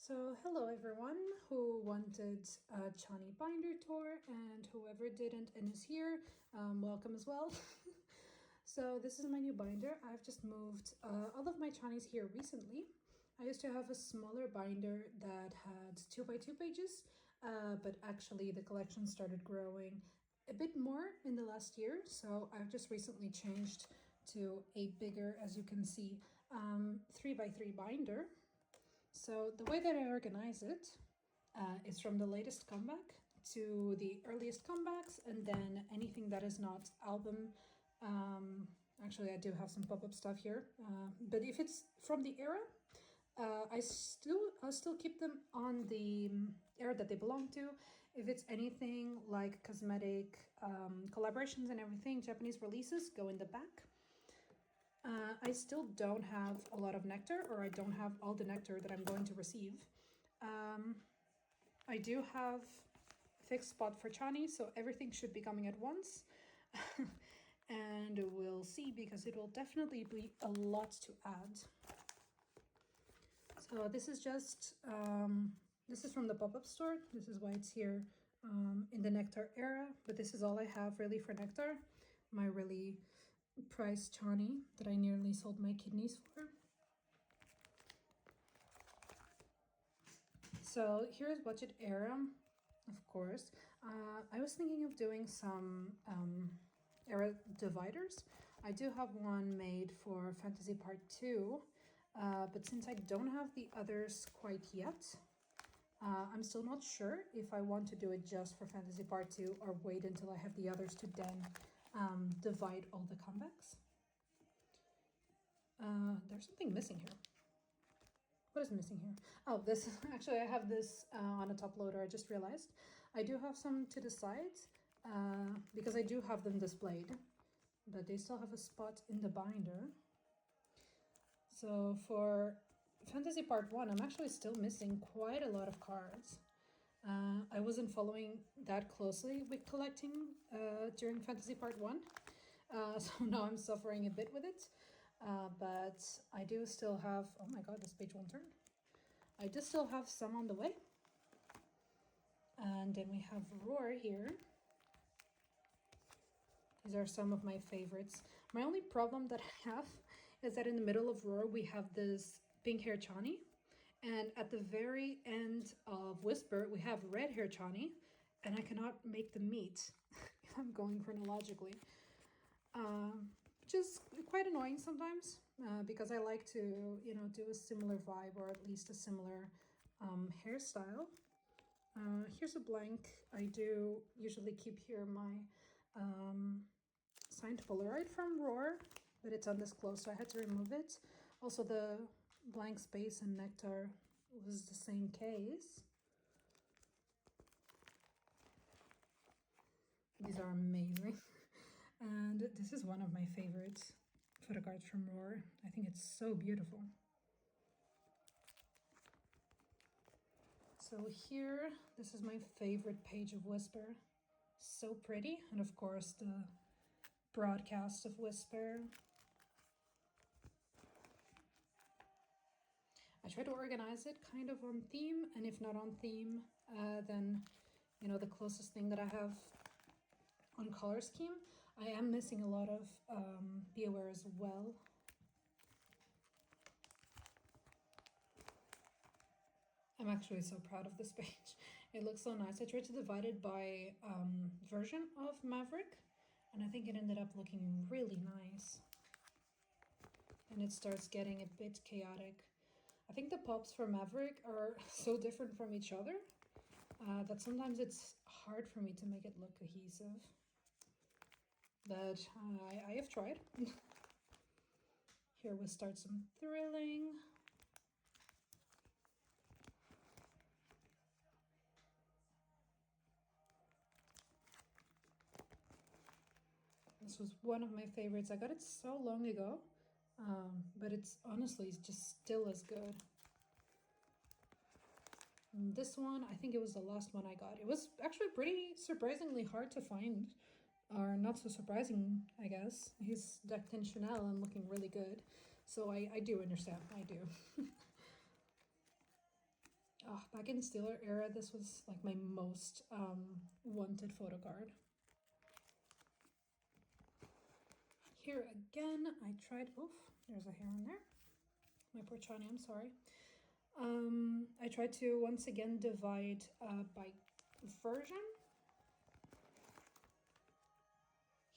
So hello everyone who wanted a Chanhee binder tour, and whoever didn't and is here, welcome as well. So this is my new binder. I've just moved all of my Chanhees here recently. I used to have a smaller binder that had 2x2 pages, but actually the collection started growing a bit more in the last year. So I've just recently changed to a bigger, as you can see, 3x3 binder. So the way that I organize it is from the latest comeback to the earliest comebacks, and then anything that is not album. Actually, I do have some pop-up stuff here, but if it's from the era, I'll still keep them on the era that they belong to. If it's anything like cosmetic collaborations and everything, Japanese releases go in the back. I still don't have a lot of nectar, or I don't have all the nectar that I'm going to receive. I do have a fixed spot for Chanhee, so everything should be coming at once. And we'll see, because it will definitely be a lot to add. So this is just, this is from the pop-up store. This is why it's here in the nectar era, but this is all I have really for nectar. My really priced Chanhee that I nearly sold my kidneys for. So here's budget era, of course. I was thinking of doing some era dividers. I do have one made for Fantasy Part 2, but since I don't have the others quite yet, I'm still not sure if I want to do it just for Fantasy Part 2 or wait until I have the others to then divide all the comebacks. There's something missing here. What is missing here? Oh, this, actually I have this on a top loader, I just realized. I do have some to the side because I do have them displayed, but they still have a spot in the binder. So for Fantasy Part 1, I'm actually still missing quite a lot of cards. I wasn't following that closely with collecting during Fantasy Part 1, so now I'm suffering a bit with it. But I do still have, oh my god, this page won't turn. I do still have some on the way. And then we have Roar here. These are some of my favorites. My only problem that I have is that in the middle of Roar we have this pink hair Chanhee, and at the very end of Whisper we have red hair Chanhee, and I cannot make them meet if I'm going chronologically. Which is quite annoying sometimes, because I like to, you know, do a similar vibe, or at least a similar hairstyle. Here's a blank. I do usually keep here my signed Polaroid from Roar, but it's undisclosed, so I had to remove it. Also, the blank space and nectar was the same case. These are amazing. And this is one of my favorite photo cards from Roar. I think it's so beautiful. So here, this is my favorite page of Whisper. So pretty. And of course, the broadcast of Whisper. I try to organize it kind of on theme, and if not on theme, then, you know, the closest thing that I have on color scheme. I am missing a lot of Be Aware as well. I'm actually so proud of this page. It looks so nice. I tried to divide it by version of Maverick, and I think it ended up looking really nice. And it starts getting a bit chaotic. I think the pops for Maverick are so different from each other that sometimes it's hard for me to make it look cohesive. But I have tried. Here we start some thrilling. This was one of my favorites. I got it so long ago, but it's honestly just still as good. And this one, I think it was the last one I got. It was actually pretty surprisingly hard to find. Or not so surprising, I guess. He's decked in Chanel and looking really good. So I do understand, I do. Back in Steeler era, this was like my most wanted photo card. Here again, I tried, oof, there's a hair in there. My poor Chanhee, I'm sorry. I tried to once again divide by version.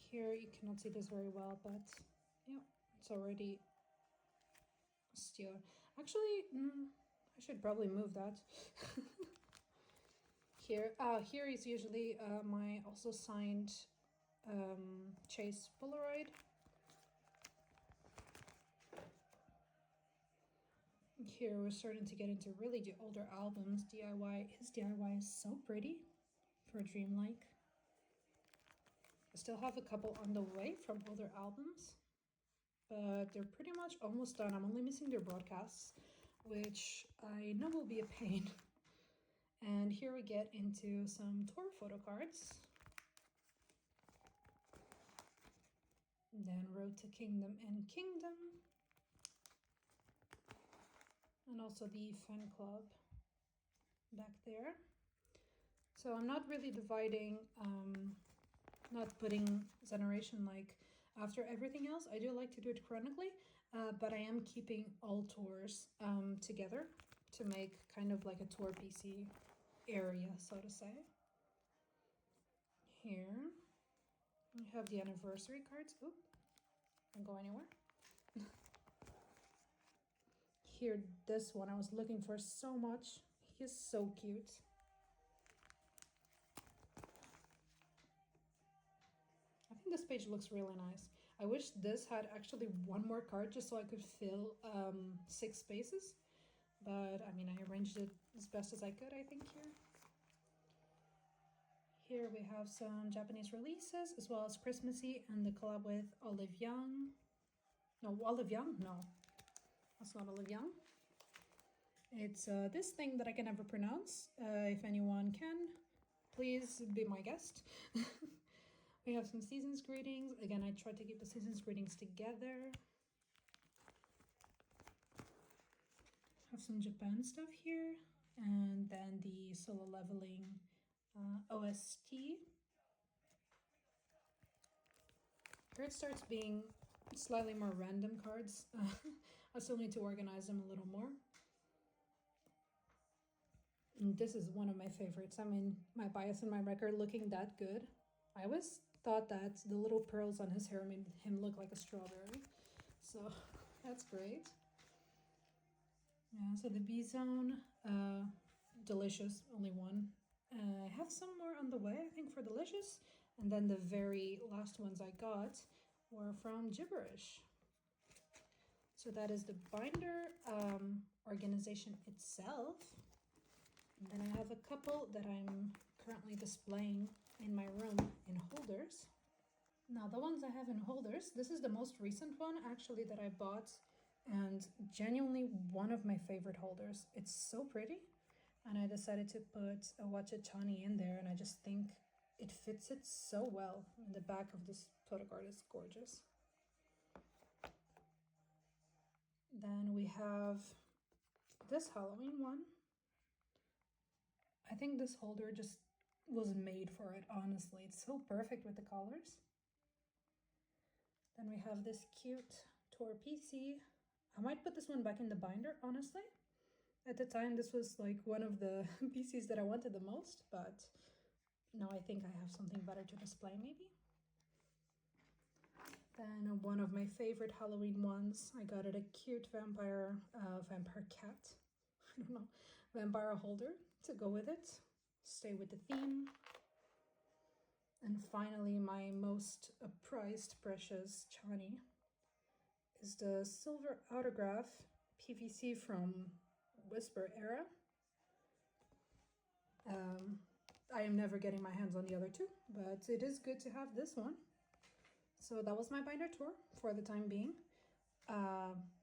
Here you cannot see this very well, but yeah, it's already Steeler. Actually, I should probably move that. Here is usually my also signed Chase Polaroid. Here we're starting to get into really the older albums. DIY, his DIY is so pretty for a dreamlike. I still have a couple on the way from older albums, but they're pretty much almost done. I'm only missing their broadcasts, which I know will be a pain. And here we get into some tour photo cards. And then Road to Kingdom and Kingdom. And also the fan club back there. So I'm not really dividing, not putting generation like after everything else. I do like to do it chronically, but I am keeping all tours together to make kind of like a tour PC area, so to say. Here we have the anniversary cards. Oop, don't go anywhere. Here, this one I was looking for so much. He is so cute. I think this page looks really nice. I wish this had actually one more card just so I could fill 6 spaces. But I mean, I arranged it as best as I could, I think, here. Here we have some Japanese releases as well as Christmassy and the collab with Olive Young. No, Olive Young? No, that's not Olive Young. It's this thing that I can never pronounce. If anyone can, please be my guest. We have some season's greetings. Again, I tried to keep the season's greetings together. Have some Japan stuff here. And then the Solo Leveling OST. Here it starts being slightly more random cards. I still need to organize them a little more. And this is one of my favorites. I mean, my bias and my record looking that good. I always thought that the little pearls on his hair made him look like a strawberry. So that's great. Yeah, so the B-Zone, delicious, only one. I have some more on the way, I think, for delicious. And then the very last ones I got were from Gibberish. So that is the binder organization itself. And then I have a couple that I'm currently displaying in my room in holders. Now the ones I have in holders, this is the most recent one actually that I bought, and genuinely one of my favorite holders. It's so pretty, and I decided to put a Watch It Chanhee in there, and I just think it fits it so well. And the back of this photo card is gorgeous. Then we have this Halloween one. I think this holder just was made for it, honestly. It's so perfect with the colors. Then we have this cute tour PC. I might put this one back in the binder, honestly. At the time, this was like one of the PCs that I wanted the most, but now I think I have something better to display, maybe. Then one of my favorite Halloween ones, I got it a cute vampire cat, I don't know, vampire holder to go with it. Stay with the theme. And finally, my most prized, precious Chanhee is the silver autograph PVC from Whisper era. I am never getting my hands on the other two, but it is good to have this one. So that was my binder tour for the time being.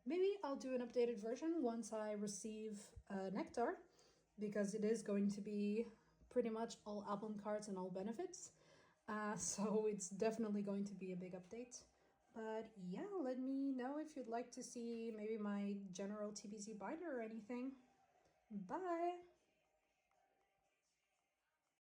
Maybe I'll do an updated version once I receive Nectar, because it is going to be pretty much all album cards and all benefits. So it's definitely going to be a big update. But yeah, let me know if you'd like to see maybe my general TBZ binder or anything. Bye!